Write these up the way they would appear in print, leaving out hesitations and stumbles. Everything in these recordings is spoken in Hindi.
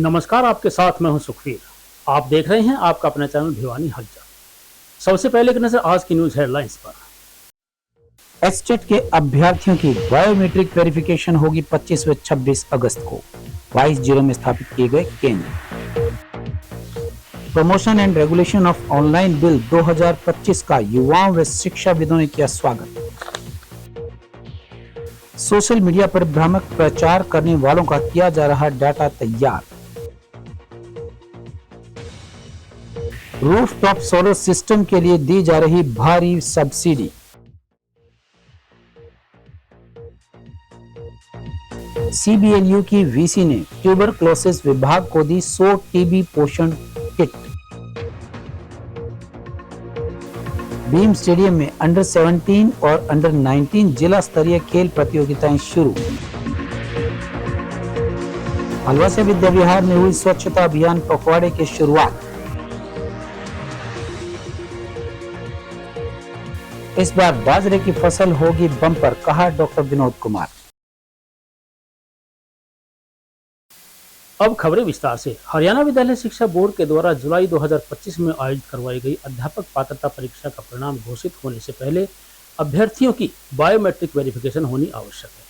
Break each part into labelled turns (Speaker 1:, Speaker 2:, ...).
Speaker 1: नमस्कार, आपके साथ मैं हूं सुखवीर। आप देख रहे हैं आपका अपना चैनल भिवानी हलचल। सबसे पहले एक नजर आज की न्यूज हेडलाइंस पर।
Speaker 2: एसटेट के अभ्यर्थियों की बायोमेट्रिक वेरिफिकेशन होगी 25 व 26 अगस्त को। 22 जिलों में स्थापित किए गए केंद्र। Promotion and regulation of online bill 2025 का युवाओं व शिक्षाविदों ने किया स्वागत। सोशल मीडिया पर भ्रामक प्रचार करने वालों का किया जा रहा डाटा तैयार। रूफटॉप सोलर सिस्टम के लिए दी जा रही भारी सब्सिडी। सीबीएलयू की वीसी ने ट्यूबरक्लोसिस विभाग को दी 100 टीबी पोषण किट। बीम स्टेडियम में अंडर 17 और अंडर 19 जिला स्तरीय खेल प्रतियोगिताएं शुरू। अलवासा विद्या विहार में हुई स्वच्छता अभियान पखवाड़े की शुरुआत। इस बार बाजरे की फसल होगी बम्पर, कहा डॉक्टर विनोद कुमार।
Speaker 1: अब खबरें विस्तार से। हरियाणा विद्यालय शिक्षा बोर्ड के द्वारा जुलाई 2025 में आयोजित करवाई गई अध्यापक पात्रता परीक्षा का परिणाम घोषित होने से पहले अभ्यर्थियों की बायोमेट्रिक वेरिफिकेशन होनी आवश्यक है।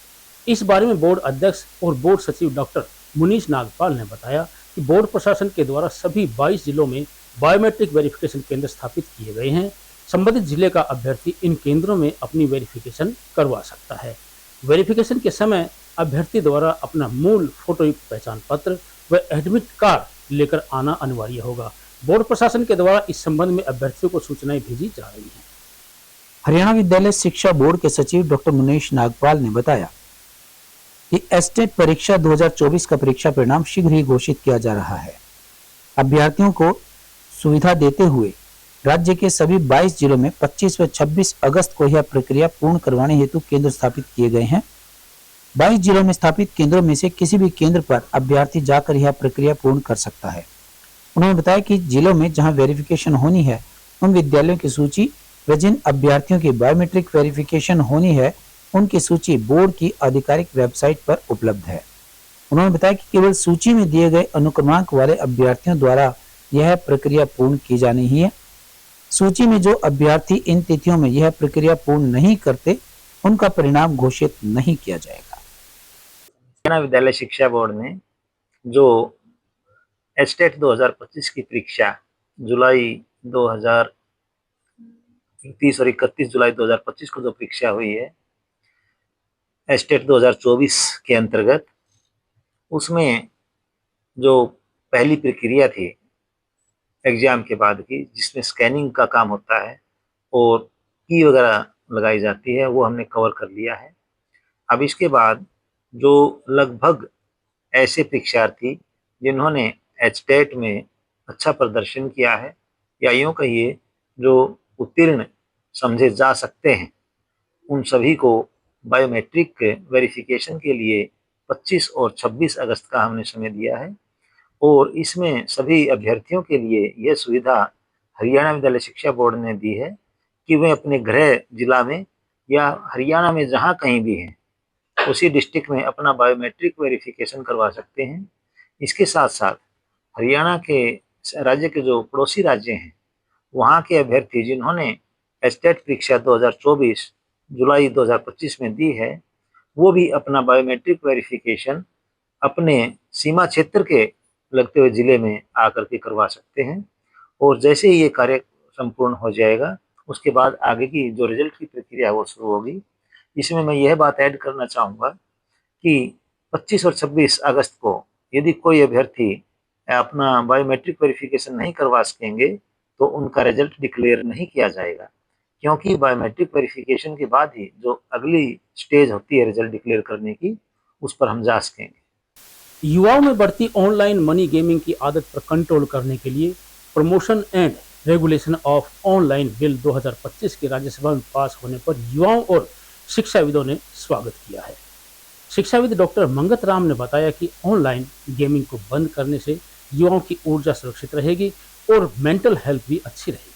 Speaker 1: इस बारे में बोर्ड अध्यक्ष और बोर्ड सचिव डॉक्टर मुनीश नागपाल ने बताया कि बोर्ड प्रशासन के द्वारा सभी 22 जिलों में बायोमेट्रिक वेरिफिकेशन केंद्र स्थापित किए गए हैं। संबंधित जिले का अभ्यर्थी इन केंद्रों में अपनी वेरिफिकेशन करवा सकता है। वेरिफिकेशन के समय अभ्यर्थी द्वारा अपना मूल फोटोयुक्त पहचान पत्र व एडमिट कार्ड लेकर आना अनिवार्य होगा। बोर्ड प्रशासन के द्वारा इस संबंध में अभ्यर्थियों को सूचनाएं भेजी जा रही हैं।
Speaker 2: हरियाणा विद्यालय शिक्षा बोर्ड के सचिव डॉक्टर मुनीश नागपाल ने बताया कि एसटेट परीक्षा 2024 का परीक्षा परिणाम शीघ्र ही घोषित किया जा रहा है। अभ्यर्थियों को सुविधा देते हुए राज्य के सभी 22 जिलों में 25 व 26 अगस्त को यह प्रक्रिया पूर्ण करवाने हेतु केंद्र स्थापित किए गए हैं। 22 जिलों में स्थापित केंद्रों में से किसी भी केंद्र पर अभ्यर्थी जाकर यह प्रक्रिया पूर्ण कर सकता है। उन्होंने बताया कि जिलों में जहां वेरिफिकेशन होनी है उन विद्यालयों की सूची व जिन अभ्यर्थियों की बायोमेट्रिक वेरिफिकेशन होनी है उनकी सूची बोर्ड की आधिकारिक वेबसाइट पर उपलब्ध है। उन्होंने बताया कि केवल सूची में दिए गए अनुक्रमांक वाले अभ्यर्थियों द्वारा यह प्रक्रिया पूर्ण की जानी ही है। सूची में जो अभ्यर्थी इन तिथियों में यह प्रक्रिया पूर्ण नहीं करते उनका परिणाम घोषित नहीं किया जाएगा।
Speaker 3: हरियाणा विद्यालय शिक्षा बोर्ड ने जो एसटेट 2025 की परीक्षा जुलाई 2030 और 31 जुलाई 2025 को जो परीक्षा हुई है एसटेट 2024 के अंतर्गत, उसमें जो पहली प्रक्रिया थी एग्जाम के बाद की, जिसमें स्कैनिंग का काम होता है और की वगैरह लगाई जाती है, वो हमने कवर कर लिया है। अब इसके बाद जो लगभग ऐसे परीक्षार्थी जिन्होंने एचटेट में अच्छा प्रदर्शन किया है या यूँ कहिए जो उत्तीर्ण समझे जा सकते हैं, उन सभी को बायोमेट्रिक वेरिफिकेशन के लिए 25 और 26 अगस्त का हमने समय दिया है। और इसमें सभी अभ्यर्थियों के लिए यह सुविधा हरियाणा विद्यालय शिक्षा बोर्ड ने दी है कि वे अपने गृह जिला में या हरियाणा में जहां कहीं भी हैं उसी डिस्ट्रिक्ट में अपना बायोमेट्रिक वेरिफिकेशन करवा सकते हैं। इसके साथ साथ हरियाणा के राज्य के जो पड़ोसी राज्य हैं वहां के अभ्यर्थी जिन्होंने एसटेट परीक्षा 2024 जुलाई 2025 में दी है, वो भी अपना बायोमेट्रिक वेरिफिकेशन अपने सीमा क्षेत्र के लगते हुए जिले में आकर के करवा सकते हैं। और जैसे ही ये कार्य संपूर्ण हो जाएगा उसके बाद आगे की जो रिजल्ट की प्रक्रिया है वो शुरू होगी। इसमें मैं यह बात ऐड करना चाहूँगा कि 25 और 26 अगस्त को यदि कोई अभ्यर्थी अपना बायोमेट्रिक वेरिफिकेशन नहीं करवा सकेंगे तो उनका रिजल्ट डिक्लेयर नहीं किया जाएगा, क्योंकि बायोमेट्रिक वेरिफिकेशन के बाद ही जो अगली स्टेज होती है रिजल्ट डिक्लेयर करने की, उस पर हम जा सकेंगे।
Speaker 1: युवाओं में बढ़ती ऑनलाइन मनी गेमिंग की आदत पर कंट्रोल करने के लिए promotion and regulation of online bill 2025 के राज्यसभा में पास होने पर युवाओं और शिक्षाविदों ने स्वागत किया है। शिक्षाविद डॉक्टर मंगत राम ने बताया कि ऑनलाइन गेमिंग को बंद करने से युवाओं की ऊर्जा सुरक्षित रहेगी और मेंटल हेल्थ भी अच्छी रहेगी।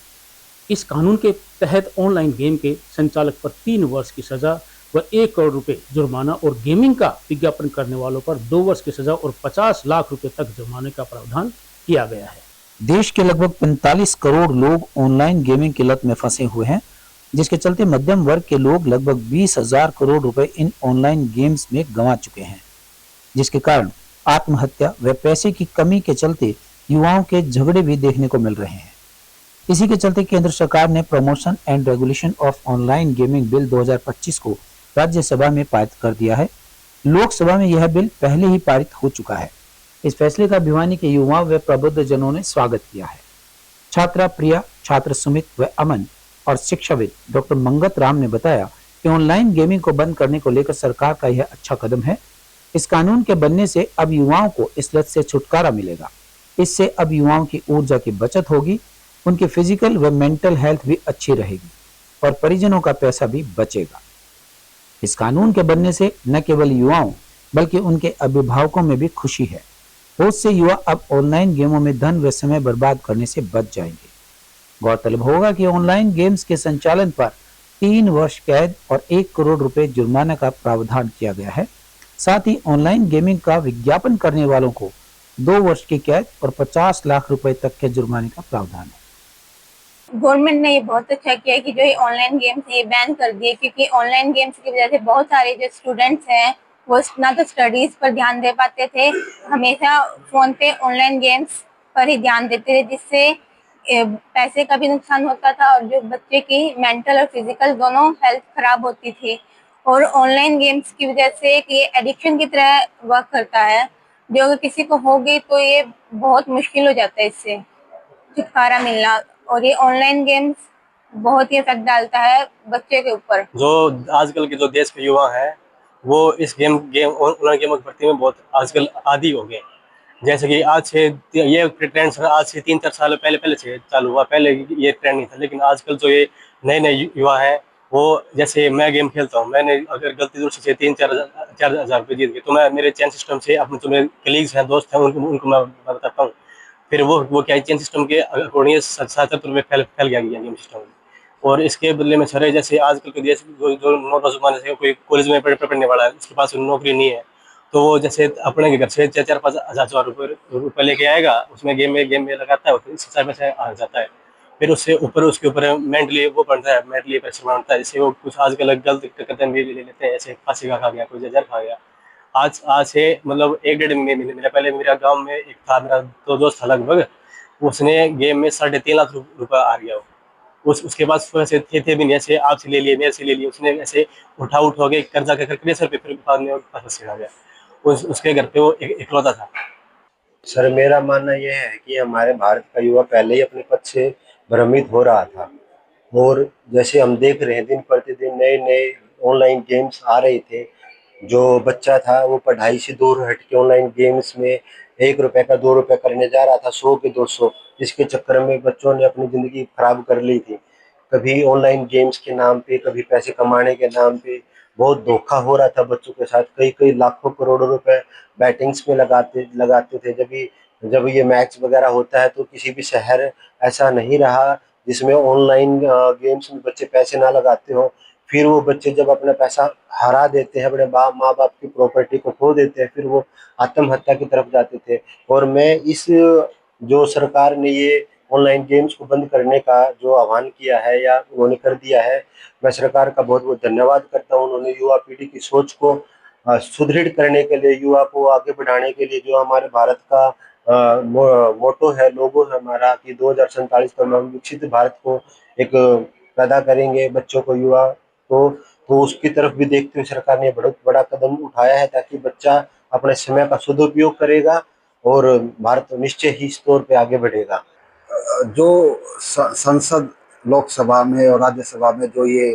Speaker 1: इस कानून के तहत ऑनलाइन गेम के संचालक पर 3 वर्ष की सजा व 1 करोड़ रुपए जुर्माना और गेमिंग का विज्ञापन करने वालों पर 2 वर्ष की सजा और 50 लाख रुपए तक जुर्माने का प्रावधान किया गया है।
Speaker 2: देश के लगभग 45 करोड़ लोग ऑनलाइन गेमिंग की लत में फंसे हुए हैं, जिसके चलते मध्यम वर्ग के लोग लगभग 20,000 करोड़ रुपए इन ऑनलाइन गेम्स में गंवा चुके हैं, जिसके कारण आत्महत्या व पैसे की कमी के चलते युवाओं के झगड़े भी देखने को मिल रहे हैं। इसी के चलते केंद्र सरकार ने promotion and regulation of online gaming bill 2025 को राज्यसभा में पारित कर दिया है। लोकसभा में यह बिल पहले ही पारित हो चुका है। इस फैसले का भिवानी के युवाओं व प्रबुद्ध जनों ने स्वागत किया है। छात्रा प्रिया, छात्र सुमित व अमन और शिक्षाविद डॉक्टर मंगत राम ने बताया कि ऑनलाइन गेमिंग को बंद करने को लेकर सरकार का यह अच्छा कदम है। इस कानून के बनने से अब युवाओं को इस लत से छुटकारा मिलेगा। इससे अब युवाओं की ऊर्जा की बचत होगी, उनकी फिजिकल व मेंटल हेल्थ भी अच्छी रहेगी और परिजनों का पैसा भी बचेगा। इस कानून के बनने से न केवल युवाओं बल्कि उनके अभिभावकों में भी खुशी है। बहुत से युवा अब ऑनलाइन गेमों में धन व समय बर्बाद करने से बच जाएंगे। गौरतलब होगा कि ऑनलाइन गेम्स के संचालन पर 3 वर्ष कैद और 1 करोड़ रुपए जुर्माना का प्रावधान किया गया है। साथ ही ऑनलाइन गेमिंग का विज्ञापन करने वालों को 2 वर्ष की कैद और 50 लाख रुपए तक के जुर्माने का प्रावधान है।
Speaker 4: गवर्नमेंट ने ये बहुत अच्छा किया कि जो ये ऑनलाइन गेम्स ये बैन कर दिए, क्योंकि ऑनलाइन गेम्स की वजह से बहुत सारे जो स्टूडेंट्स हैं वो ना तो स्टडीज पर ध्यान दे पाते थे, हमेशा फोन पे ऑनलाइन गेम्स पर ही ध्यान देते थे, जिससे पैसे का भी नुकसान होता था और जो बच्चे की मेंटल और फिजिकल दोनों हेल्थ खराब होती थी। और ऑनलाइन गेम्स की वजह से ये एडिक्शन की तरह वर्क करता है, जो अगर किसी को हो गई तो ये बहुत मुश्किल हो जाता है इससे छुटकारा मिलना। और ये ऑनलाइन गेम्स बहुत ही इफेक्ट डालता है बच्चे के ऊपर।
Speaker 5: जो आजकल के जो देश के युवा हैं वो इस ऑनलाइन गेमों के प्रति में बहुत आजकल आदी हो गए। जैसे कि आज से ये ट्रेंड आज से 3-4 साल पहले से चालू हुआ। पहले ये ट्रेंड नहीं था, लेकिन आजकल जो ये नए युवा हैं वो, जैसे मैं गेम खेलता हूँ, मैंने अगर गलती दूर से 3-4 हज़ार रुपये जीत गए तो मैं मेरे चैन सिस्टम से अपने जो मेरे कलीग्स हैं, दोस्त हैं, उनको मैं बताता हूँ। फिर वो क्या चेन सिस्टम के अकॉर्डिंग 7-7 में फैल गया गेम सिस्टम। और इसके बदले में सर जैसे आजकल के देश जो नौजवान से कोई कॉलेज में पढ़ने वाला है, उसके पास नौकरी नहीं है, तो वो जैसे अपने घर से 4-5 हज़ार रुपये लेके आएगा, उसमें गेम में लगाता है, इस हिसाब से आ जाता है। फिर उसके ऊपर मेंटली वो बनता है, मेंटली प्रेशर बनता है, जिससे वो कुछ आजकल गलत कदम भी ले लेते हैं, जैसे फांसी का खा गया, कोई जहर खा गया। आज से मतलब 1-1.5 महीने पहले मेरा गांव में एक था, मेरा दो दोस्त था लगभग, उसने गेम में 3.5 लाख रुपया हार गया। उसके पास पैसे थे भी नहीं, ऐसे आपसे ले लिए, मेरे से ले लिए, उसने ऐसे उठा के कर्जा कर क्रेशर पे फिर बाद में पास आ गया। उसके घर पे वो इकलौता था।
Speaker 6: सर मेरा मानना यह है कि हमारे भारत का युवा पहले ही अपने पद से भ्रमित हो रहा था, और जैसे हम देख रहे हैं दिन प्रतिदिन नए नए ऑनलाइन गेम्स आ रहे थे। जो बच्चा था वो पढ़ाई से दूर हट के ऑनलाइन गेम्स में 1 रुपए का 2 रुपए करने जा रहा था, 100 के 200, जिसके चक्कर में बच्चों ने अपनी ज़िंदगी खराब कर ली थी। कभी ऑनलाइन गेम्स के नाम पे, कभी पैसे कमाने के नाम पे बहुत धोखा हो रहा था बच्चों के साथ। कई लाखों करोड़ों रुपए बैटिंग्स में लगाते थे। जब ये मैच वगैरह होता है तो किसी भी शहर ऐसा नहीं रहा जिसमें ऑनलाइन गेम्स में बच्चे पैसे ना लगाते हो। फिर वो बच्चे जब अपना पैसा हरा देते हैं, अपने माँ बाप की प्रॉपर्टी को खो देते हैं, फिर वो आत्महत्या की तरफ जाते थे। और मैं इस जो सरकार ने ये ऑनलाइन गेम्स को बंद करने का जो आह्वान किया है या उन्होंने कर दिया है, मैं सरकार का बहुत बहुत धन्यवाद करता हूँ। उन्होंने युवा पीढ़ी की सोच को सुदृढ़ करने के लिए, युवा को आगे बढ़ाने के लिए, जो हमारे भारत का मोटो है, लोगो है हमारा कि 2047 तक हम विकसित भारत को एक पैदा करेंगे, बच्चों को, युवा को, तो उसकी तरफ भी देखते हुए सरकार ने बहुत बड़ा कदम उठाया है, ताकि बच्चा अपने समय का सदुपयोग करेगा और भारत निश्चय ही इस तौर पे आगे बढ़ेगा।
Speaker 7: जो संसद, लोकसभा में और राज्यसभा में जो ये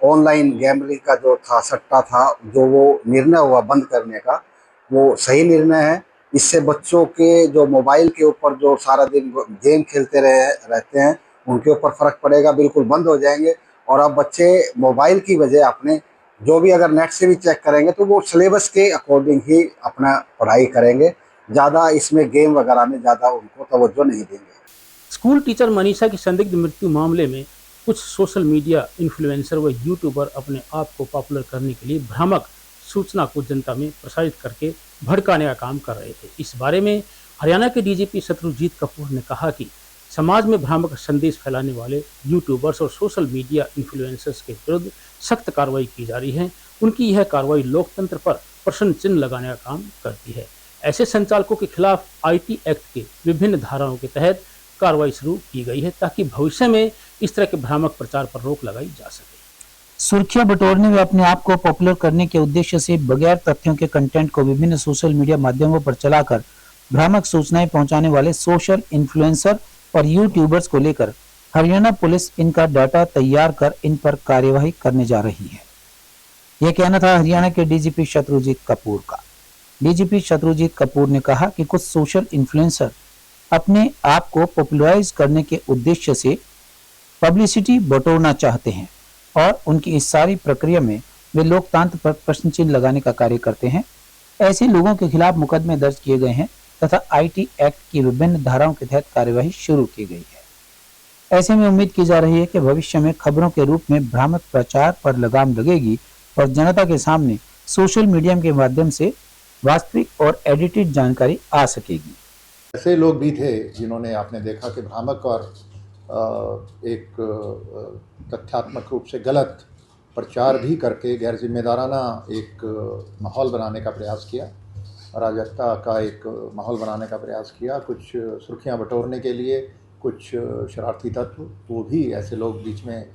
Speaker 7: ऑनलाइन गैम्बलिंग का जो था, सट्टा था, जो वो निर्णय हुआ बंद करने का, वो सही निर्णय है। इससे बच्चों के जो मोबाइल के ऊपर जो सारा दिन गेम खेलते रहते हैं, उनके ऊपर फर्क पड़ेगा, बिल्कुल बंद हो जाएंगे। और अब बच्चे मोबाइल की वजह अपने जो भी अगर नेट से भी चेक करेंगे तो वो सिलेबस के अकॉर्डिंग ही अपना पढ़ाई करेंगे, ज़्यादा इसमें गेम वगैरह में ज़्यादा उनको तवज्जो नहीं देंगे।
Speaker 1: स्कूल टीचर मनीषा की संदिग्ध मृत्यु मामले में कुछ सोशल मीडिया इन्फ्लुएंसर व यूट्यूबर अपने आप को पॉपुलर करने के लिए भ्रामक सूचना को जनता में प्रसारित करके भड़काने का काम कर रहे थे। इस बारे में हरियाणा के डीजीपी शत्रुजीत कपूर ने कहा कि समाज में भ्रामक संदेश फैलाने वाले यूट्यूबर्स और सोशल मीडिया इन्फ्लुएंसर्स के विरुद्ध सख्त कार्रवाई की जा रही है। उनकी यह कार्रवाई लोकतंत्र पर प्रश्न चिन्ह लगाने का काम करती है। ऐसे संचालकों के खिलाफ आईटी एक्ट के विभिन्न धाराओं के तहत कार्रवाई शुरू की गई है ताकि भविष्य में इस तरह के भ्रामक प्रचार पर रोक लगाई जा सके।
Speaker 2: सुर्खियां बटोरने व अपने आप को पॉपुलर करने के उद्देश्य से बगैर तथ्यों के कंटेंट को विभिन्न सोशल मीडिया माध्यमों पर चलाकर भ्रामक सूचनाएं पहुंचाने वाले सोशल इन्फ्लुएंसर और यूट्यूबर्स को लेकर हरियाणा पुलिस इनका डाटा तैयार कर इन पर कार्यवाही करने जा रही है। यह कहना था हरियाणा के डीजीपी शत्रुजीत कपूर का। डीजीपी शत्रुजीत कपूर ने कहा कि कुछ सोशल इन्फ्लुएंसर अपने आप को पॉपुलराइज करने के उद्देश्य से पब्लिसिटी बटोरना चाहते हैं और उनकी इस सारी प्रक्रिया में वे लोकतंत्र पर प्रश्न चिन्ह लगाने का कार्य करते हैं। ऐसे लोगों के खिलाफ मुकदमे दर्ज किए गए हैं तथा आईटी एक्ट की विभिन्न धाराओं के तहत कार्यवाही शुरू की गई है। ऐसे में उम्मीद की जा रही है कि भविष्य में खबरों के रूप में भ्रामक प्रचार पर लगाम लगेगी और जनता के सामने सोशल मीडिया के माध्यम से वास्तविक और एडिटेड जानकारी आ सकेगी।
Speaker 8: ऐसे लोग भी थे जिन्होंने आपने देखा कि भ्रामक और एक तथ्यात्मक रूप से गलत प्रचार भी करके गैर जिम्मेदाराना एक माहौल बनाने का प्रयास किया, अराजकता का एक माहौल बनाने का प्रयास किया। कुछ सुर्खियां बटोरने के लिए कुछ शरारती तत्व, वो भी ऐसे लोग बीच में,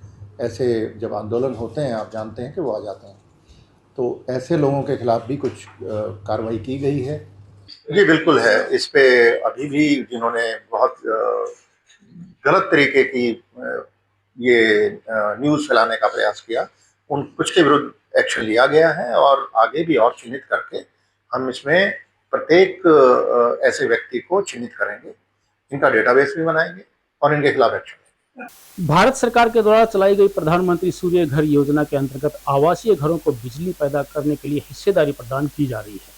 Speaker 8: ऐसे जब आंदोलन होते हैं आप जानते हैं कि वो आ जाते हैं, तो ऐसे लोगों के खिलाफ भी कुछ कार्रवाई की गई है।
Speaker 9: जी बिल्कुल है। इस पे अभी भी जिन्होंने बहुत गलत तरीके की ये न्यूज़ फैलाने का प्रयास किया, उन कुछ के विरुद्ध एक्शन लिया गया है और आगे भी और चिन्हित करके हम इसमें प्रत्येक ऐसे व्यक्ति को चिन्हित करेंगे, इनका डेटाबेस भी बनाएंगे और इनके खिलाफ एक्शन।
Speaker 1: भारत सरकार के द्वारा चलाई गई प्रधानमंत्री सूर्य घर योजना के अंतर्गत आवासीय घरों को बिजली पैदा करने के लिए हिस्सेदारी प्रदान की जा रही है।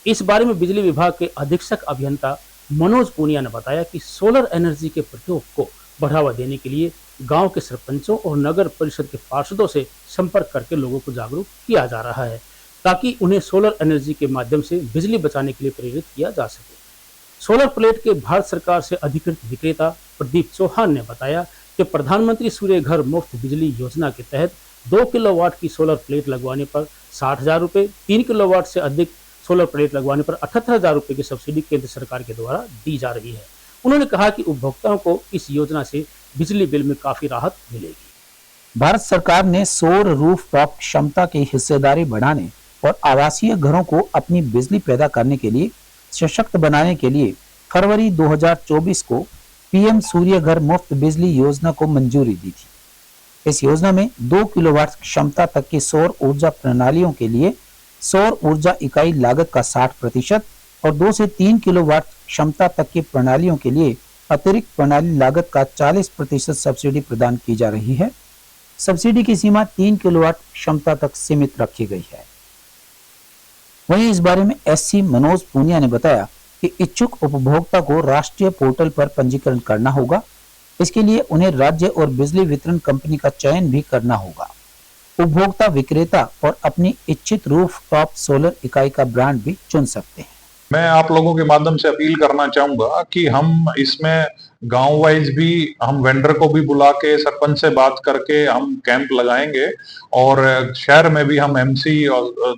Speaker 1: इस बारे में बिजली विभाग के अधीक्षक अभियंता मनोज पूनिया ने बताया कि सोलर एनर्जी के प्रयोग को बढ़ावा देने के लिए गांव के सरपंचों और नगर परिषद के पार्षदों से संपर्क करके लोगों को जागरूक किया जा रहा है ताकि उन्हें सोलर एनर्जी के माध्यम से बिजली बचाने के लिए प्रेरित किया जा सके। सोलर प्लेट के भारत सरकार से अधिकृत विक्रेता प्रदीप चौहान ने बताया कि प्रधानमंत्री सूर्य घर मुफ्त बिजली योजना के तहत 2 किलोवाट की सोलर प्लेट लगवाने पर 60,000 रुपये, 3 किलोवाट से अधिक सोलर प्लेट लगवाने पर 78,000 रुपये की सब्सिडी केंद्र सरकार के द्वारा दी जा रही है। उन्होंने कहा कि उपभोक्ताओं को इस योजना से बिजली बिल में काफी राहत मिलेगी।
Speaker 2: भारत सरकार ने सौर रूफटॉप क्षमता की हिस्सेदारी बढ़ाने और आवासीय घरों को अपनी बिजली पैदा करने के लिए सशक्त बनाने के लिए फरवरी 2024 को पीएम सूर्य घर मुफ्त बिजली योजना को मंजूरी दी थी। इस योजना में 2 किलोवाट क्षमता तक की सौर ऊर्जा प्रणालियों के लिए सौर ऊर्जा इकाई लागत का 60% और 2 से 3 किलोवाट क्षमता तक की प्रणालियों के लिए अतिरिक्त प्रणाली लागत का 40% सब्सिडी प्रदान की जा रही है। सब्सिडी की सीमा 3 किलोवाट क्षमता तक सीमित रखी गई है। वहीं इस बारे में एससी मनोज पूनिया ने बताया कि इच्छुक उपभोक्ता को राष्ट्रीय पोर्टल पर पंजीकरण करना होगा। इसके लिए उन्हें राज्य और बिजली वितरण कंपनी का चयन भी करना होगा। उपभोक्ता विक्रेता और अपनी इच्छित रूफटॉप सोलर इकाई का ब्रांड भी चुन सकते हैं।
Speaker 10: मैं आप लोगों के माध्यम से अपील करना चाहूंगा कि हम इसमें गांव वाइज भी हम वेंडर को भी बुला के सरपंच से बात करके हम कैंप लगाएंगे और शहर में भी हम एमसी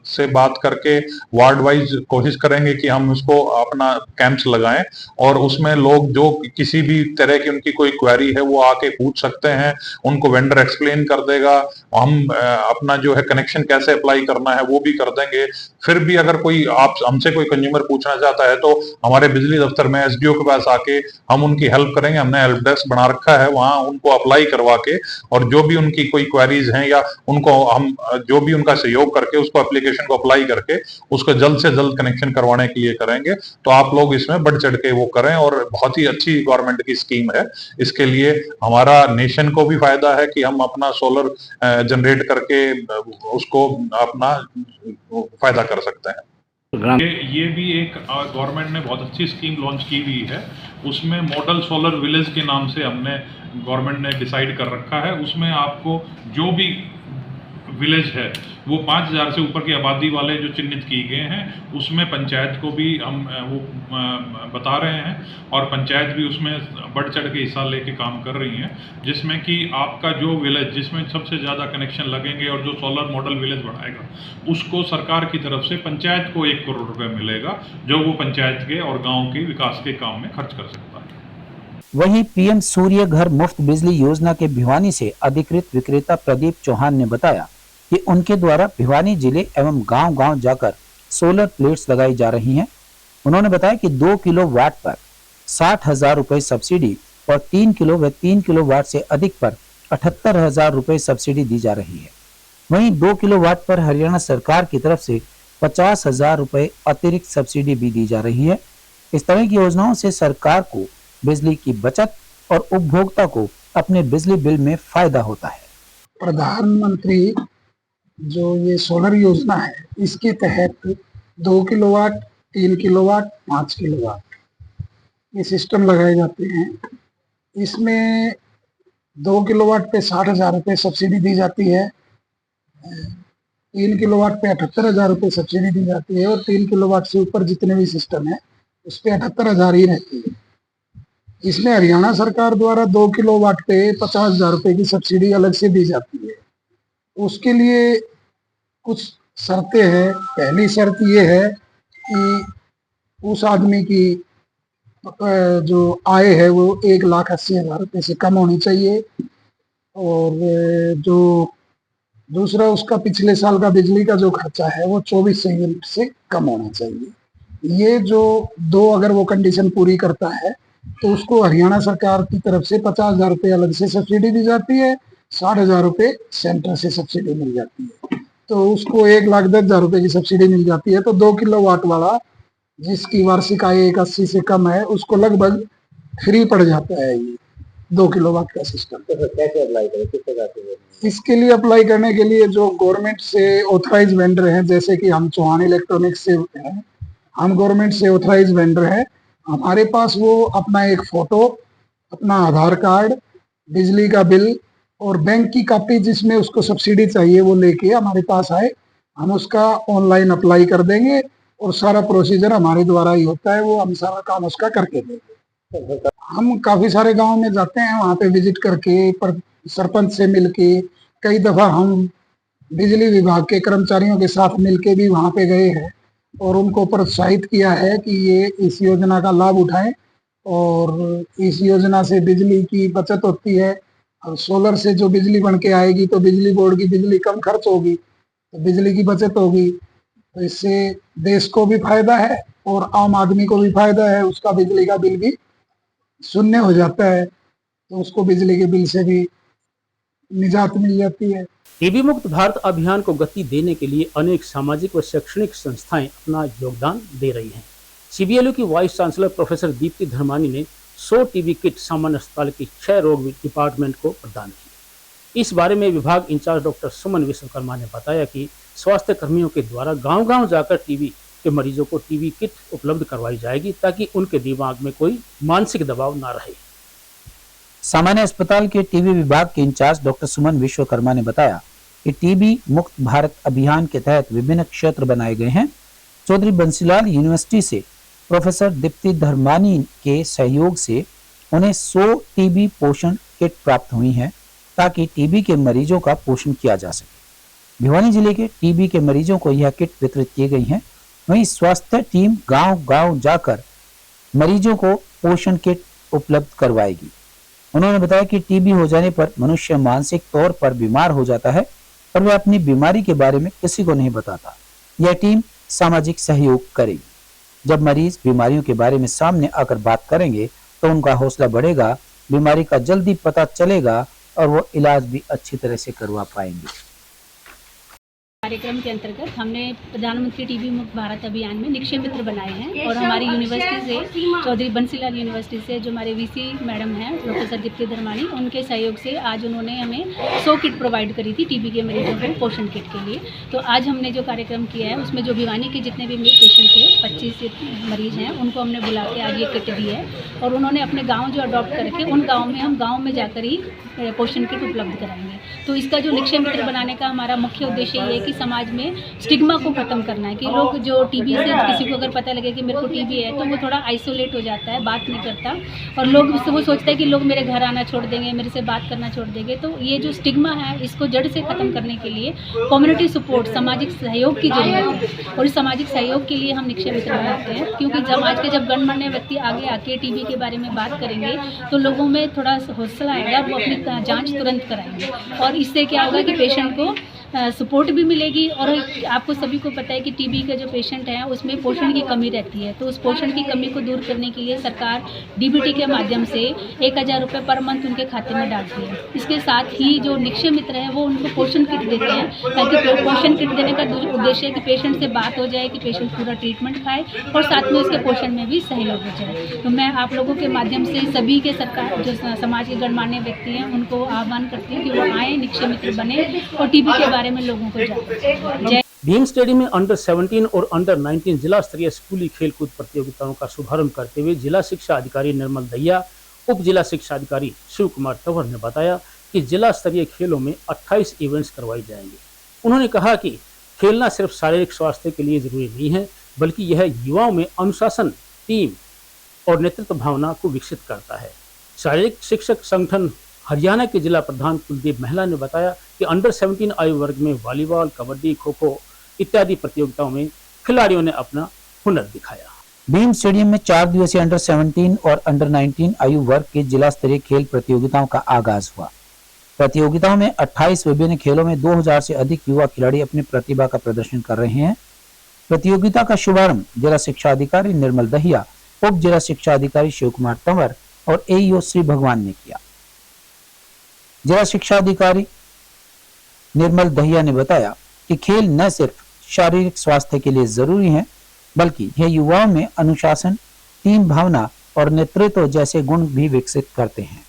Speaker 10: से बात करके वार्ड वाइज कोशिश करेंगे कि हम उसको अपना कैंप्स लगाएं और उसमें लोग जो किसी भी तरह की उनकी कोई क्वेरी है वो आके पूछ सकते हैं, उनको वेंडर एक्सप्लेन कर देगा। हम अपना जो है कनेक्शन कैसे अप्लाई करना है वो भी कर देंगे। फिर भी अगर कोई आप हमसे कोई कंज्यूमर पूछना चाहता है तो हमारे बिजली दफ्तर में एसडीओ के पास आके हम उनकी हेल्प करेंगे। हमने हेल्प डेस्क बना रखा है, वहां उनको अप्लाई करवा के और जो भी उनकी कोई क्वेरीज हैं या उनको हम जो भी उनका सहयोग करके उसको एप्लीकेशन को अप्लाई करके उसको जल्द से जल्द कनेक्शन करवाने के लिए करेंगे। तो आप लोग इसमें बढ़ चढ़ के वो करें और बहुत ही अच्छी गवर्नमेंट की स्कीम है। इसके लिए हमारा नेशन को भी फायदा है कि हम अपना सोलर जनरेट करके उसको अपना फायदा कर सकते हैं।
Speaker 11: ये भी एक गवर्नमेंट ने बहुत अच्छी स्कीम लॉन्च की हुई है। उसमें मॉडल सोलर विलेज के नाम से हमने गवर्नमेंट ने डिसाइड कर रखा है, उसमें आपको जो भी विलेज है वो 5000 से ऊपर की आबादी वाले जो चिन्हित किए गए हैं उसमें पंचायत को भी हम वो बता रहे हैं और पंचायत भी उसमें बढ़ चढ़ के हिस्सा लेके काम कर रही हैं, जिसमें कि आपका जो विलेज जिसमें सबसे ज़्यादा कनेक्शन लगेंगे और जो सोलर मॉडल विलेज बनाएगा उसको सरकार की तरफ से पंचायत को 1 करोड़ रुपये मिलेगा, जो वो पंचायत के और गाँव के विकास के काम में खर्च कर सकता है।
Speaker 2: वहीं पीएम सूर्य घर मुफ्त बिजली योजना के भिवानी से अधिकृत विक्रेता प्रदीप चौहान ने बताया कि उनके द्वारा भिवानी जिले एवं गांव-गांव जाकर सोलर प्लेट्स लगाई जा रही हैं। उन्होंने बताया कि 2 किलोवाट पर 60,000 रुपए सब्सिडी और 3 किलो व 3 किलोवाट से अधिक पर 78,000 रुपए सब्सिडी दी जा रही है। वहीं 2 किलोवाट पर हरियाणा सरकार की तरफ से 50,000 रुपए अतिरिक्त सब्सिडी भी दी जा रही है। इस तरह की योजनाओं से सरकार को बिजली की बचत और उपभोक्ता को अपने बिजली बिल में फायदा होता है।
Speaker 12: प्रधानमंत्री जो ये सोलर योजना है इसके तहत 2 किलोवाट, 3 किलोवाट, 5 किलोवाट ये सिस्टम लगाए जाते हैं। इसमें 2 किलोवाट पे 60,000 रुपये सब्सिडी दी जाती है, 3 किलोवाट पे 78,000 रुपये सब्सिडी दी जाती है और 3 किलोवाट से ऊपर जितने भी सिस्टम है उस पर 78,000 ही रहती है। इसमें हरियाणा सरकार द्वारा 2 किलोवाट पे 50,000 रुपये की सब्सिडी अलग से दी जाती है। उसके लिए कुछ शर्तें हैं। पहली शर्त ये है कि उस आदमी की जो आय है वो 1,80,000 रुपये से कम होनी चाहिए और जो दूसरा उसका पिछले साल का बिजली का जो खर्चा है वो 2400 यूनिट से कम होना चाहिए। ये जो दो अगर वो कंडीशन पूरी करता है तो उसको हरियाणा सरकार की तरफ से 50,000 रुपये अलग से सब्सिडी दी जाती है, 60,000 रुपये सेंटर से सब्सिडी मिल जाती है, तो उसको 1,10,000 रुपये की सब्सिडी मिल जाती है। तो 2 किलोवाट वाला जिसकी वार्षिक आय 180 से कम है उसको लगभग फ्री पड़ जाता है ये 2 किलोवाट का सिस्टम। तो कैसे अप्लाई करें, किस प्रकार से? इसके लिए अप्लाई करने के लिए जो गवर्नमेंट से ऑथराइज वेंडर हैं, जैसे कि हम चौहान इलेक्ट्रॉनिक्स से हैं, हम गवर्नमेंट से ऑथराइज वेंडर हैं, हमारे पास वो अपना एक फोटो, अपना आधार कार्ड, बिजली का बिल और बैंक की कॉपी जिसमें उसको सब्सिडी चाहिए वो लेके हमारे पास आए, हम उसका ऑनलाइन अप्लाई कर देंगे और सारा प्रोसीजर हमारे द्वारा ही होता है, वो हम सारा काम उसका करके देंगे। हम काफ़ी सारे गांव में जाते हैं, वहाँ पे विजिट करके पर सरपंच से मिलके, कई दफ़ा हम बिजली विभाग के कर्मचारियों के साथ मिलके भी वहाँ पे गए हैं और उनको प्रोत्साहित किया है कि ये इस योजना का लाभ उठाएं और इस योजना से बिजली की बचत होती है और सोलर से जो बिजली बन के आएगी तो बिजली बोर्ड की बिजली कम खर्च होगी, तो बिजली की बचत होगी, तो इससे देश को भी फायदा है और आम आदमी को भी फायदा है, उसका बिजली का बिल भी शून्य हो जाता है, तो उसको बिजली के बिल से भी निजात मिल जाती है।
Speaker 1: टीबी मुक्त भारत अभियान को गति देने के लिए अनेक सामाजिक व शैक्षणिक संस्थाएं अपना योगदान दे रही हैं। सीबीएलयू की वाइस चांसलर प्रोफेसर दीप्ति धर्मानी ने 100 टीबी किट सामान्य अस्पताल की क्षय रोग डिपार्टमेंट को प्रदान की। इस बारे में विभाग इंचार्ज डॉक्टर सुमन विश्वकर्मा ने बताया कि स्वास्थ्य कर्मियों के द्वारा गांव-गांव जाकर टीबी के मरीजों को टीबी किट उपलब्ध करवाई जाएगी ताकि उनके दिमाग में कोई मानसिक दबाव न रहे।
Speaker 2: सामान्य अस्पताल के टीबी विभाग के इंचार्ज डॉक्टर सुमन विश्वकर्मा ने बताया कि टीबी मुक्त भारत अभियान के तहत विभिन्न क्षेत्र बनाए गए हैं। चौधरी बंसीलाल यूनिवर्सिटी से प्रोफेसर दीप्ति धर्मानी के सहयोग से उन्हें 100 टीबी पोषण किट प्राप्त हुई हैं ताकि टीबी के मरीजों का पोषण किया जा सके। भिवानी जिले के टीबी के मरीजों को यह किट वितरित की गई है। वहीं स्वास्थ्य टीम गांव-गांव जाकर मरीजों को पोषण किट उपलब्ध करवाएगी। उन्होंने बताया कि टीबी हो जाने पर मनुष्य मानसिक तौर पर बीमार हो जाता है और वह अपनी बीमारी के बारे में किसी को नहीं बताता। यह टीम सामाजिक सहयोग करेगी। जब मरीज बीमारियों के बारे में सामने आकर बात करेंगे तो उनका हौसला बढ़ेगा, बीमारी का जल्दी पता चलेगा और वो इलाज भी अच्छी तरह से करवा पाएंगे।
Speaker 13: कार्यक्रम के अंतर्गत हमने प्रधानमंत्री टीबी मुक्त भारत अभियान में निक्षय मित्र बनाए हैं और हमारी यूनिवर्सिटी से चौधरी बंसीलाल यूनिवर्सिटी से जो हमारे वीसी मैडम हैं प्रोफेसर दीप्ति धर्मानी, उनके सहयोग से आज उन्होंने हमें 100 किट प्रोवाइड करी थी टीबी के मरीजों को पोषण किट के लिए। तो आज हमने जो कार्यक्रम किया है उसमें जो भिवानी के जितने भी पेशेंट थे 25 मरीज हैं उनको हमने बुला के आज ये किट दी है और उन्होंने अपने गाँव जो अडॉप्ट करके उन गाँव में हम गाँव में जाकर ही पोषण किट उपलब्ध कराएंगे। तो इसका जो निक्षय मित्र बनाने का हमारा मुख्य उद्देश्य ये है कि समाज में स्टिग्मा को ख़त्म करना है कि लोग जो टीबी से किसी को अगर पता लगे कि मेरे को टीबी है तो वो थोड़ा आइसोलेट हो जाता है, बात नहीं करता और लोग वो सोचता है कि लोग मेरे घर आना छोड़ देंगे, मेरे से बात करना छोड़ देंगे। तो ये जो स्टिग्मा है इसको जड़ से ख़त्म करने के लिए कम्युनिटी सपोर्ट, सामाजिक सहयोग की जरूरत है और इस सामाजिक सहयोग के लिए हम निक्षय मित्र बनाते हैं क्योंकि समाज के जब गणमान्य व्यक्ति आगे आके टीबी के बारे में बात करेंगे तो लोगों में थोड़ा हौसला आएगा, वो अपनी जांच तुरंत कराएंगे और इससे क्या होगा कि पेशेंट को सपोर्ट भी मिलेगी। और आपको सभी को पता है कि टीबी का जो पेशेंट है उसमें पोषण की कमी रहती है, तो उस पोषण की कमी को दूर करने के लिए सरकार डीबीटी के माध्यम से 1000 रुपये पर मंथ उनके खाते में डालती है। इसके साथ ही जो निक्षय मित्र है वो उनको पोषण किट देते हैं ताकि पोषण किट देने का उद्देश्य है कि पेशेंट से बात हो जाए कि पेशेंट पूरा ट्रीटमेंट खाए और साथ में उसके पोषण में भी सहयोग हो जाए। तो मैं आप लोगों के माध्यम से सभी के सरकार जो समाज के गणमान्य व्यक्ति हैं उनको आह्वान करती हूँ कि वो आए, निक्षय मित्र बने और टीबी के बारे में लोगों को जाने।
Speaker 1: भीम स्टेडियम में अंडर 17 और अंडर 19 जिला स्तरीय स्कूली खेलकूद प्रतियोगिताओं का शुभारंभ करते हुए जिला शिक्षा अधिकारी निर्मल दहिया, उप जिला शिक्षा अधिकारी शिव कुमार तंवर ने बताया कि जिला स्तरीय खेलों में 28 इवेंट्स करवाए जाएंगे। उन्होंने कहा कि खेलना सिर्फ शारीरिक स्वास्थ्य के लिए जरूरी नहीं है बल्कि यह युवाओं में अनुशासन, टीम और नेतृत्व भावना को विकसित करता है। शारीरिक शिक्षक संगठन हरियाणा के जिला प्रधान कुलदीप महिला ने बताया कि अंडर 17 आयु वर्ग में वॉलीबॉल, कबड्डी, खो खो इत्यादि प्रतियोगिताओं में खिलाड़ियों ने अपना हुनर दिखाया।
Speaker 2: भीम स्टेडियम में 4 दिवसीय अंडर 17 और अंडर 19 आयु वर्ग के जिला स्तरीय खेल प्रतियोगिताओं का आगाज हुआ। प्रतियोगिताओं में 28 विभिन्न खेलों में 2000 से अधिक युवा खिलाड़ी अपनी प्रतिभा का प्रदर्शन कर रहे हैं। प्रतियोगिता का शुभारंभ जिला शिक्षा अधिकारी निर्मल दहिया, उप जिला शिक्षा अधिकारी शिव कुमार तंवर और एईओ श्री भगवान ने किया। जिला शिक्षा अधिकारी निर्मल दहिया ने बताया कि खेल न सिर्फ शारीरिक स्वास्थ्य के लिए जरूरी हैं बल्कि यह युवाओं में अनुशासन, टीम भावना और नेतृत्व जैसे गुण भी विकसित करते हैं।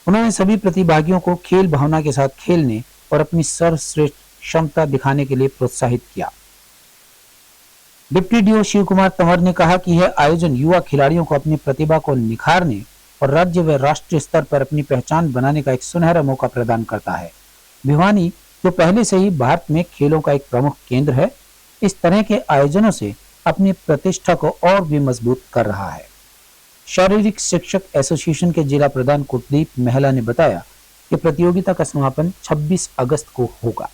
Speaker 2: उन्होंने सभी प्रतिभागियों को खेल भावना के साथ खेलने और अपनी सर्वश्रेष्ठ क्षमता दिखाने के लिए प्रोत्साहित किया। डिप्टी डीओ शिव कुमार तंवर ने कहा कि यह आयोजन युवा खिलाड़ियों को अपनी प्रतिभा को निखारने और राज्य व राष्ट्रीय स्तर पर अपनी पहचान बनाने का एक सुनहरा मौका प्रदान करता है। भिवानी जो पहले से ही भारत में खेलों का एक प्रमुख केंद्र है, इस तरह के आयोजनों से अपनी प्रतिष्ठा को और भी मजबूत कर रहा है। शारीरिक शिक्षक एसोसिएशन के जिला प्रधान कुलदीप महिला ने बताया कि प्रतियोगिता का समापन 26 अगस्त को होगा।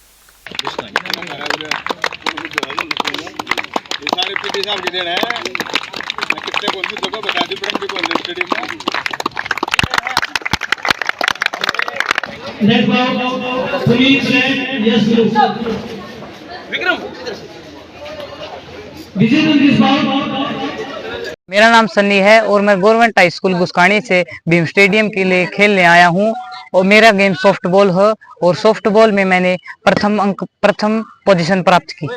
Speaker 14: मेरा नाम सन्नी है और मैं गवर्नमेंट हाई स्कूल गुस्कानी से भीम स्टेडियम के लिए खेलने आया हूं और मेरा गेम सॉफ्टबॉल है और सॉफ्टबॉल में मैंने प्रथम पोजीशन प्राप्त की।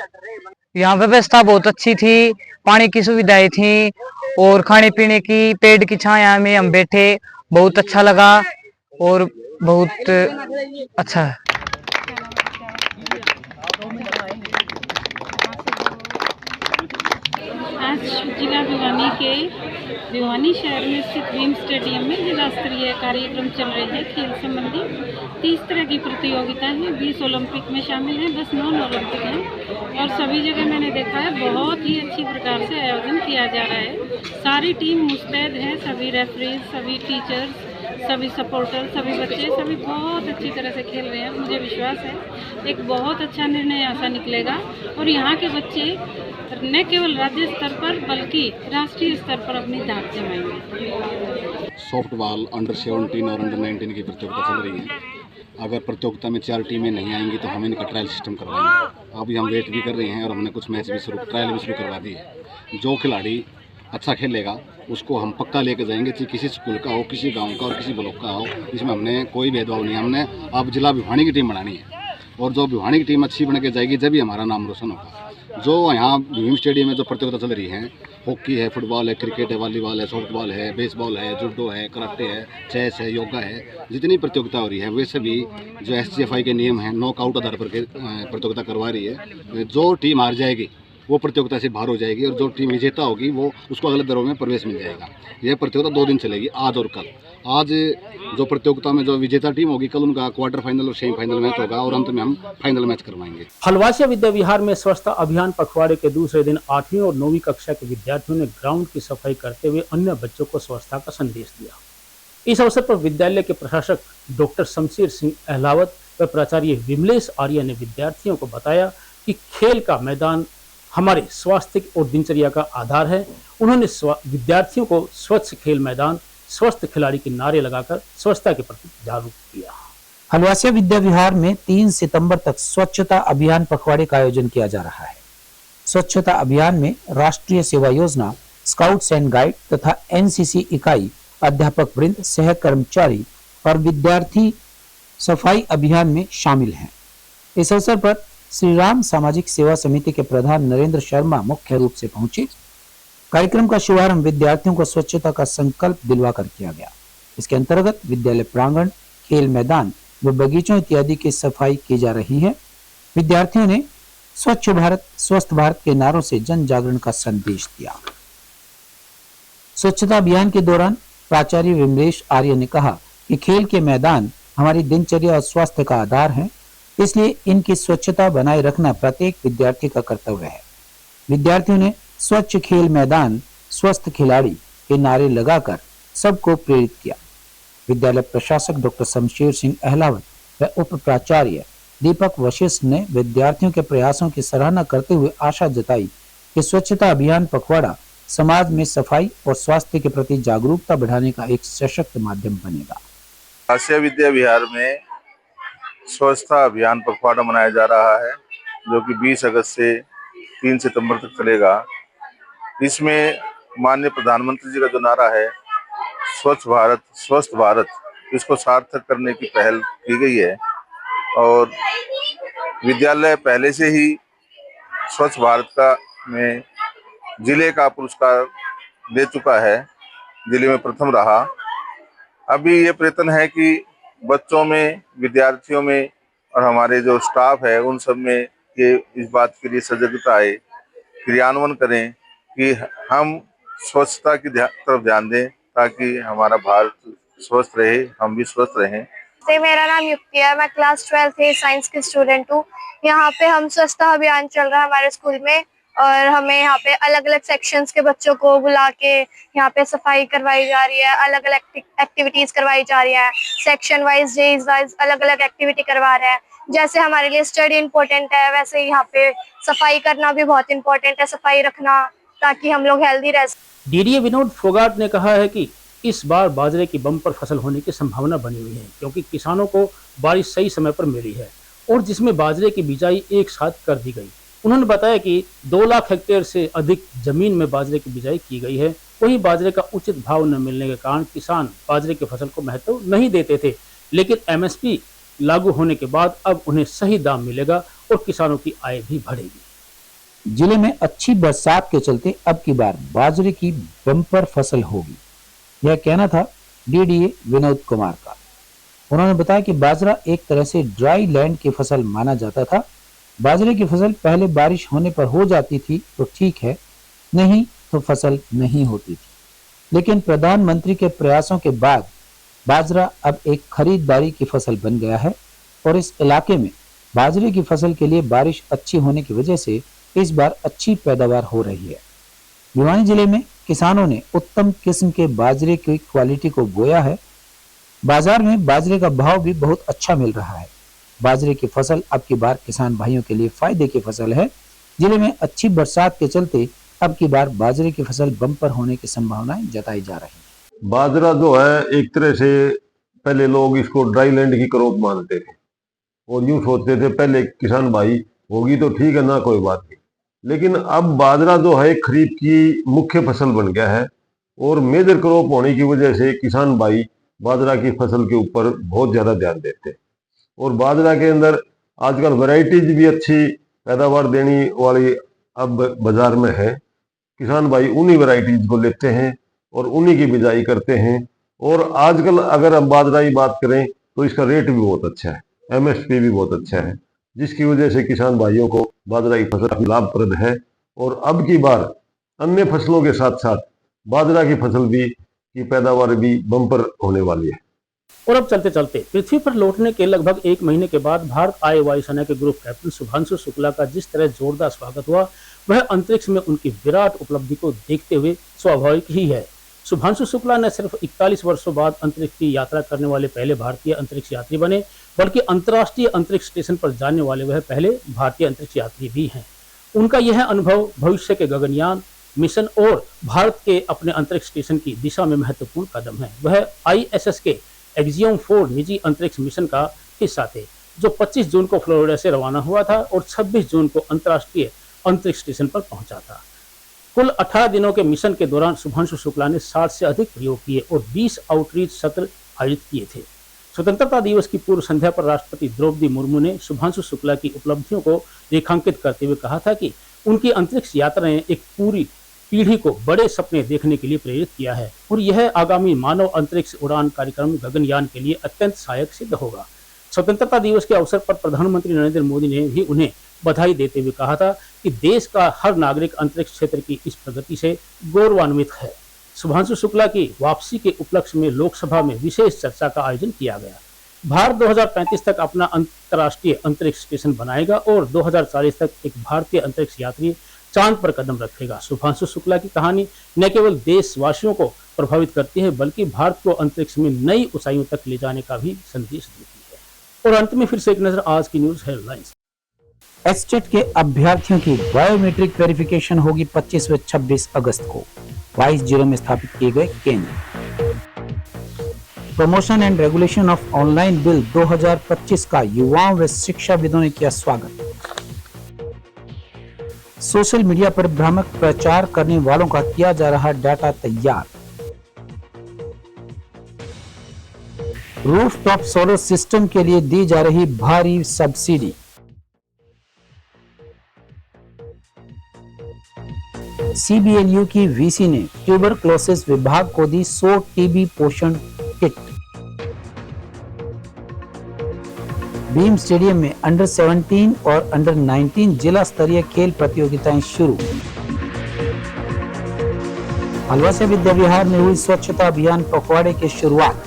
Speaker 14: यहाँ व्यवस्था बहुत अच्छी थी, पानी की सुविधाएं थी और खाने पीने की, पेड़ की छाया में हम बैठे, बहुत अच्छा लगा और बहुत अच्छा है।
Speaker 15: आज जिला भिवानी शहर में स्थित भीम स्टेडियम में जिला स्तरीय कार्यक्रम चल रहे हैं। खेल संबंधी 30 तरह की प्रतियोगिता है, 20 ओलंपिक में शामिल है, 10 नॉन ओलंपिक हैं और सभी जगह मैंने देखा है बहुत ही अच्छी प्रकार से आयोजन किया जा रहा है। सारी टीम मुस्तैद है, सभी रेफरीज, सभी टीचर्स, सभी सपोर्टर, सभी बच्चे, सभी बहुत अच्छी तरह से खेल रहे हैं। मुझे विश्वास है एक बहुत अच्छा निर्णय ऐसा निकलेगा और यहाँ के बच्चे न केवल राज्य स्तर पर बल्कि राष्ट्रीय स्तर पर अपनी दाद जमाएंगे।
Speaker 16: सॉफ्टबॉल अंडर 17 और अंडर 19 की प्रतियोगिता चल रही है। अगर प्रतियोगिता में 4 टीमें नहीं आएंगी तो हम इनका ट्रायल सिस्टम करवाएंगे। अभी हम वेट भी कर रहे हैं और हमने कुछ मैच भी ट्रायल भी शुरू करवा दी है। जो खिलाड़ी अच्छा खेलेगा उसको हम पक्का लेके जाएंगे, चाहे किसी स्कूल का हो, किसी गांव का और किसी ब्लॉक का हो। इसमें हमने कोई भेदभाव नहीं, हमने अब जिला भिवानी की टीम बनानी है और जो भिवानी की टीम अच्छी बन के जाएगी जब भी हमारा नाम रोशन होगा। जो यहाँ भीम स्टेडियम में जो प्रतियोगिता चल रही है, हॉकी है, फुटबॉल है, क्रिकेट है, वॉलीबॉल है, सॉफ्टबॉल है, बेसबॉल है, जुडो है, कराटे है, चेस है, योगा है, जितनी प्रतियोगिता हो रही है वे सभी जो SGFI के नियम हैं नॉकआउट आधार पर प्रतियोगिता करवा रही है। जो टीम हार जाएगी वो प्रतियोगिता से बाहर हो जाएगी और जो टीम विजेता होगी वो उसको अगले दौर में प्रवेश मिल जाएगा। यह प्रतियोगिता 2 दिन चलेगी, आज और कल। आज जो प्रतियोगिता में जो विजेता टीम होगी कल उनका क्वार्टर फाइनल और सेमीफाइनल मैच होगा और अंत में हम फाइनल मैच करवाएंगे।
Speaker 1: हलवासिया विद्या विहार में स्वच्छता अभियान पखवाड़े के दूसरे दिन 8वीं और 9वीं कक्षा के विद्यार्थियों ने ग्राउंड की सफाई करते हुए अन्य बच्चों को स्वच्छता का संदेश दिया। इस अवसर पर विद्यालय के प्रशासक डॉक्टर शमशेर सिंह अहलावत व प्राचार्य विमलेश आर्य ने विद्यार्थियों को बताया कि खेल का मैदान हमारे स्वास्थ्य और दिनचर्या का आधार है। उन्होंने विद्यार्थियों को स्वच्छ खेल मैदान, स्वस्थ खिलाड़ी के नारे लगाकर स्वच्छता के प्रति जागरूक किया।
Speaker 2: हलवासिया विद्या विहार में 3 सितंबर तक स्वच्छता अभियान पखवाड़े का आयोजन किया जा रहा है। स्वच्छता अभियान में राष्ट्रीय सेवा योजना, स्काउट्स एंड गाइड तथा NCC इकाई, अध्यापक वृंद, सह कर्मचारी और विद्यार्थी सफाई अभियान में शामिल हैं। इस अवसर पर श्री राम सामाजिक सेवा समिति के प्रधान नरेंद्र शर्मा मुख्य रूप से पहुंचे। कार्यक्रम का शुभारंभ विद्यार्थियों को स्वच्छता का संकल्प दिलवाकर किया गया। इसके अंतर्गत विद्यालय प्रांगण, खेल मैदान व बगीचों इत्यादि की सफाई की जा रही है। विद्यार्थियों ने स्वच्छ भारत स्वस्थ भारत के नारों से जन जागरण का संदेश दिया। स्वच्छता अभियान के दौरान प्राचार्य विमलेश आर्य ने कहा कि खेल के मैदान हमारी दिनचर्या और स्वास्थ्य का आधार है, इसलिए इनकी स्वच्छता बनाए रखना प्रत्येक विद्यार्थी का कर्तव्य है। विद्यार्थियों ने स्वच्छ खेल मैदान, स्वस्थ खिलाड़ी के नारे लगाकर सबको प्रेरित किया। विद्यालय प्रशासक डॉक्टर शमशेर सिंह अहलावत व उप प्राचार्य दीपक वशिष्ठ ने विद्यार्थियों के प्रयासों की सराहना करते हुए आशा जताई कि स्वच्छता अभियान पखवाड़ा समाज में सफाई और स्वास्थ्य के प्रति जागरूकता बढ़ाने का एक सशक्त माध्यम बनेगा।
Speaker 17: हलवासिया विद्या विहार में स्वच्छता अभियान पखवाड़ा मनाया जा रहा है, जो कि 20 अगस्त से 3 सितंबर तक चलेगा। इसमें माननीय प्रधानमंत्री जी का जो नारा है स्वच्छ भारत स्वस्थ भारत, इसको सार्थक करने की पहल की गई है और विद्यालय पहले से ही स्वच्छ भारत का में जिले का पुरस्कार दे चुका है, जिले में प्रथम रहा। अभी ये प्रयत्न है कि बच्चों में, विद्यार्थियों में और हमारे जो स्टाफ है उन सब में ये इस बात के लिए सजगता आए, क्रियान्वयन करें कि हम स्वच्छता की तरफ ध्यान दें ताकि हमारा भारत स्वस्थ रहे, हम भी स्वस्थ रहें।
Speaker 18: मेरा नाम युक्ति है, मैं क्लास 12 साइंस की स्टूडेंट हूँ। यहाँ पे हम स्वच्छता अभियान चल रहा है हमारे स्कूल में और हमें यहाँ पे अलग अलग सेक्शंस के बच्चों को बुला के यहाँ पे सफाई करवाई जा रही है, अलग अलग एक्टिविटीज करवाई जा रही है। सेक्शन वाइज, डेज वाइज अलग अलग एक्टिविटी करवा रहे हैं। जैसे हमारे लिए स्टडी इम्पोर्टेंट है, वैसे यहाँ पे सफाई करना भी बहुत इम्पोर्टेंट है, सफाई रखना ताकि हम लोग हेल्दी रह सकें।
Speaker 1: डीडीए विनोद फोगाट ने कहा है कि इस बार बाजरे की बम्पर फसल होने की संभावना बनी हुई है, क्योंकि किसानों को बारिश सही समय पर मिली है और जिसमें बाजरे की बिजाई एक साथ कर दी गई। उन्होंने बताया कि 2 लाख हेक्टेयर से अधिक जमीन में बाजरे की बिजाई की गई है। वहीं बाजरे का उचित भाव न मिलने के कारण किसान बाजरे की फसल को महत्व नहीं देते थे, लेकिन MSP लागू होने के बाद अब उन्हें सही दाम मिलेगा और किसानों की आय भी बढ़ेगी।
Speaker 2: जिले में अच्छी बरसात के चलते अब की बार बाजरे की बम्पर फसल होगी, यह कहना था डीडीए विनोद कुमार का। उन्होंने बताया कि बाजरा एक तरह से ड्राई लैंड की फसल माना जाता था। बाजरे की फसल पहले बारिश होने पर हो जाती थी तो ठीक है, नहीं तो फसल नहीं होती थी, लेकिन प्रधानमंत्री के प्रयासों के बाद बाजरा अब एक खरीदारी की फसल बन गया है और इस इलाके में बाजरे की फसल के लिए बारिश अच्छी होने की वजह से इस बार अच्छी पैदावार हो रही है। भिवानी जिले में किसानों ने उत्तम किस्म के बाजरे की क्वालिटी को बोया है। बाजार में बाजरे का भाव भी बहुत अच्छा मिल रहा है। बाजरे की फसल अब की बार किसान भाइयों के लिए फायदे की फसल है। जिले में अच्छी बरसात के चलते अब की बार बाजरे की फसल बम्पर होने की संभावनाएं जताई जा रही है।
Speaker 19: बाजरा जो है एक तरह से पहले लोग इसको ड्राई लैंड की क्रॉप मानते थे और यूं सोचते थे पहले किसान भाई होगी तो ठीक है ना, कोई बात नहीं, लेकिन अब बाजरा जो है खरीफ की मुख्य फसल बन गया है और मेजर क्रॉप होने की वजह से किसान भाई बाजरा की फसल के ऊपर बहुत ज्यादा ध्यान देते हैं। और बाजरा के अंदर आजकल वैरायटीज भी अच्छी पैदावार देने वाली अब बाजार में है। किसान भाई उन्हीं वैरायटीज को लेते हैं और उन्हीं की बिजाई करते हैं। और आजकल अगर हम बाजरा की बात करें तो इसका रेट भी बहुत अच्छा है, MSP भी बहुत अच्छा है, जिसकी वजह से किसान भाइयों को बाजरा की फसल लाभप्रद है। और अब की बार अन्य फसलों के साथ साथ बाजरा की फसल भी की पैदावार भी बम्पर होने वाली है।
Speaker 1: और अब चलते चलते पृथ्वी पर लौटने के लगभग 1 महीने के बाद भारत आए वायुसेना के ग्रुप कैप्टन शुभांशु शुक्ला का जिस तरह जोरदार स्वागत हुआ, वह अंतरिक्ष में उनकी विराट उपलब्धि को देखते हुए स्वाभाविक ही है। शुभांशु शुक्ला न सिर्फ 41 वर्षों बाद अंतरिक्ष की यात्रा करने वाले पहले भारतीय अंतरिक्ष यात्री बने, बल्कि अंतर्राष्ट्रीय अंतरिक्ष स्टेशन पर जाने वाले वह पहले भारतीय अंतरिक्ष यात्री भी हैं। उनका यह अनुभव भविष्य के गगनयान मिशन और भारत के अपने अंतरिक्ष स्टेशन की दिशा में महत्वपूर्ण कदम है। वह ISS के एक्सियम 4 निजी अंतरिक्ष मिशन का हिस्सा थे, जो 25 जून को फ्लोरिडा से रवाना हुआ था और 26 जून को अंतर्राष्ट्रीय अंतरिक्ष स्टेशन पर पहुंचा था। कुल 18 दिनों के मिशन के दौरान शुभांशु शुक्ला ने 60 से अधिक प्रयोग किए और 20 आउटरीच सत्र आयोजित किए थे। स्वतंत्रता दिवस की पूर्व संध्या पर राष्ट्रपति द्रौपदी मुर्मू ने शुभांशु शुक्ला की उपलब्धियों को रेखांकित करते हुए कहा था कि उनकी अंतरिक्ष यात्रा ने एक पूरी पीढ़ी को बड़े सपने देखने के लिए प्रेरित किया है और यह आगामी मानव अंतरिक्ष उड़ान कार्यक्रम गगनयान के लिए अत्यंत सहायक सिद्ध होगा। स्वतंत्रता दिवस के अवसर पर प्रधानमंत्री नरेंद्र मोदी ने भी उन्हें बधाई देते हुए कहा था कि देश का हर नागरिक अंतरिक्ष क्षेत्र की इस प्रगति से गौरवान्वित है। शुभांशु शुक्ला की वापसी के उपलक्ष्य में लोकसभा में विशेष चर्चा का आयोजन किया गया। भारत 2035 तक अपना अंतर्राष्ट्रीय अंतरिक्ष स्टेशन बनाएगा और 2040 तक एक भारतीय अंतरिक्ष यात्री चांद पर कदम रखेगा। शुभांशु शुक्ला की कहानी न केवल देशवासियों को प्रभावित करती है, बल्कि भारत को अंतरिक्ष में नई ऊंचाइयों तक ले जाने का भी संदेश देती है। और अंत में फिर से एक नजर आज की न्यूज हेडलाइंस।
Speaker 2: एस्टेट के अभ्यर्थियों की बायोमेट्रिक वेरिफिकेशन होगी 25 व 26 अगस्त को 22 जिलों में स्थापित किए गए केंद्र। Promotion and regulation of online bill 2025 का युवाओं व शिक्षाविदों ने किया स्वागत। सोशल मीडिया पर भ्रामक प्रचार करने वालों का किया जा रहा डाटा तैयार। रूफटॉप सोलर सिस्टम के लिए दी जा रही भारी सब्सिडी। CBLU की VC ने ट्यूबरक्लोसिस विभाग को दी 100 TB पोषण किट। बीम स्टेडियम में अंडर 17 और अंडर 19 जिला स्तरीय खेल प्रतियोगिताएं शुरू। हलवासा विद्या विहार में हुई स्वच्छता अभियान पखवाड़े की शुरुआत।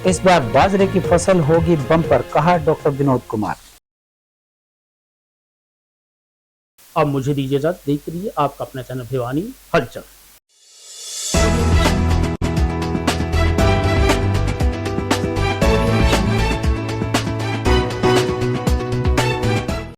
Speaker 2: इस बार बाजरे की फसल होगी बम्पर, कहा डॉक्टर विनोद कुमार।
Speaker 1: अब मुझे दीजिए इजाजत, देखते रहिए आपका अपना चैनल भिवानी हलचल।